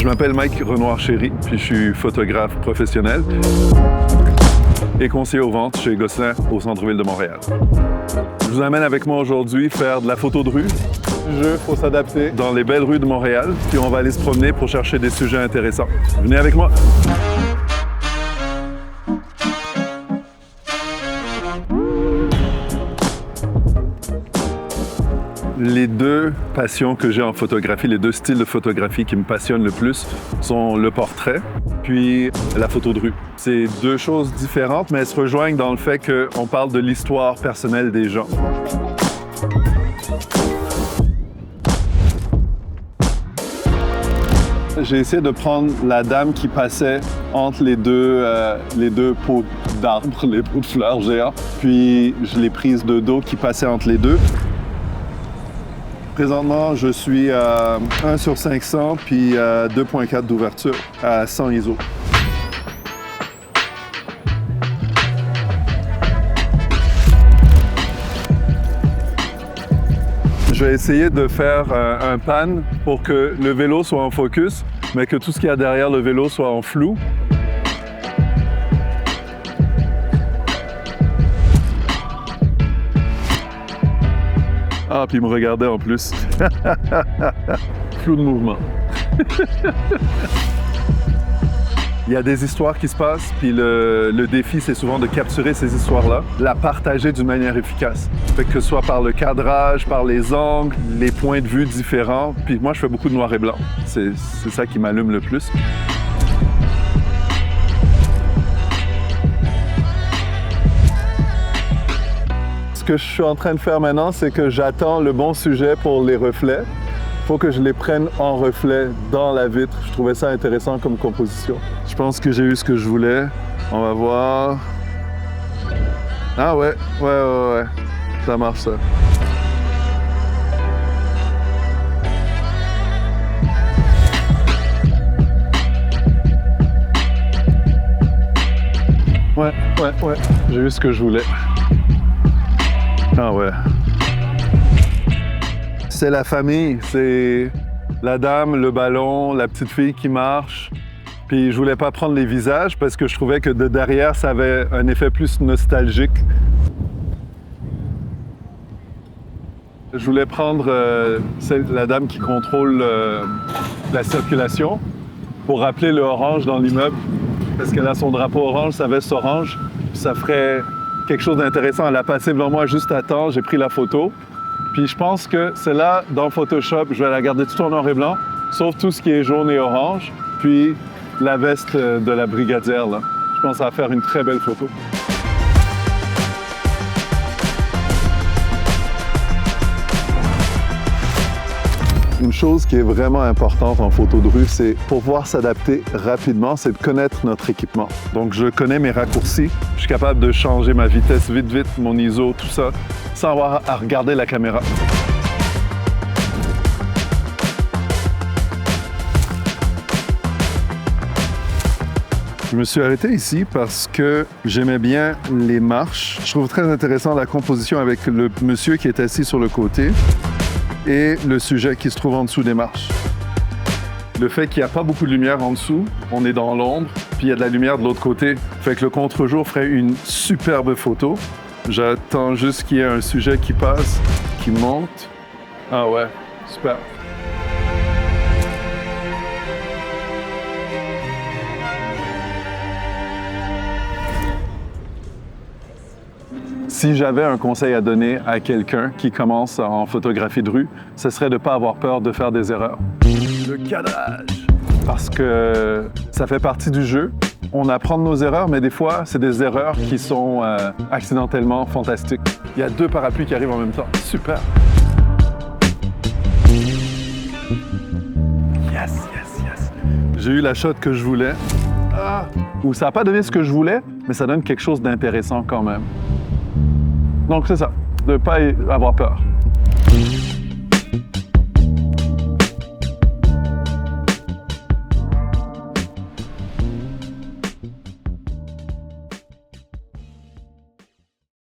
Je m'appelle Mike Renoir-Chéry, puis je suis photographe professionnel et conseiller aux ventes chez Gosselin au centre-ville de Montréal. Je vous amène avec moi aujourd'hui faire de la photo de rue. Le jeu, faut s'adapter dans les belles rues de Montréal, puis on va aller se promener pour chercher des sujets intéressants. Venez avec moi! Les deux passions que j'ai en photographie, les deux styles de photographie qui me passionnent le plus sont le portrait puis la photo de rue. C'est deux choses différentes, mais elles se rejoignent dans le fait qu'on parle de l'histoire personnelle des gens. J'ai essayé de prendre la dame qui passait entre les deux pots d'arbres, les pots de fleurs géants, puis je l'ai prise de dos qui passait entre les deux. Présentement, je suis à 1 sur 500 puis 2.4 d'ouverture à 100 ISO. Je vais essayer de faire un pan pour que le vélo soit en focus, mais que tout ce qu'il y a derrière le vélo soit en flou. Ah, puis il me regardait en plus. Flou de mouvement. Il y a des histoires qui se passent, puis le défi, c'est souvent de capturer ces histoires-là, la partager d'une manière efficace. Fait que ce soit par le cadrage, par les angles, les points de vue différents. Puis moi, je fais beaucoup de noir et blanc. C'est ça qui m'allume le plus. Ce que je suis en train de faire maintenant, c'est que j'attends le bon sujet pour les reflets. Il faut que je les prenne en reflet dans la vitre. Je trouvais ça intéressant comme composition. Je pense que j'ai eu ce que je voulais. On va voir. Ah ouais. Ça marche ça. Ouais. J'ai eu ce que je voulais. Ah ouais. C'est la famille, c'est la dame, le ballon, la petite fille qui marche. Puis je voulais pas prendre les visages parce que je trouvais que de derrière, ça avait un effet plus nostalgique. Je voulais prendre la dame qui contrôle la circulation pour rappeler le orange dans l'immeuble. Parce qu'elle a son drapeau orange, sa veste orange. Ça ferait quelque chose d'intéressant. Elle a passé devant moi juste à temps, j'ai pris la photo. Puis je pense que celle-là, dans Photoshop, je vais la garder tout en noir et blanc, sauf tout ce qui est jaune et orange, puis la veste de la brigadière, là. Je pense que ça va faire une très belle photo. Une chose qui est vraiment importante en photo de rue, c'est pour pouvoir s'adapter rapidement, c'est de connaître notre équipement. Donc je connais mes raccourcis, je suis capable de changer ma vitesse vite, mon ISO, tout ça, sans avoir à regarder la caméra. Je me suis arrêté ici parce que j'aimais bien les marches. Je trouve très intéressant la composition avec le monsieur qui est assis sur le côté et le sujet qui se trouve en dessous des marches. Le fait qu'il n'y a pas beaucoup de lumière en dessous, on est dans l'ombre, puis il y a de la lumière de l'autre côté, fait que le contre-jour ferait une superbe photo. J'attends juste qu'il y ait un sujet qui passe, qui monte. Ah ouais, super. Si j'avais un conseil à donner à quelqu'un qui commence en photographie de rue, ce serait de ne pas avoir peur de faire des erreurs. Le cadrage! Parce que ça fait partie du jeu. On apprend de nos erreurs, mais des fois, c'est des erreurs qui sont accidentellement fantastiques. Il y a 2 parapluies qui arrivent en même temps. Super! Yes! J'ai eu la shot que je voulais. Ou ça n'a pas donné ce que je voulais, mais ça donne quelque chose d'intéressant quand même. Donc c'est ça, de ne pas avoir peur.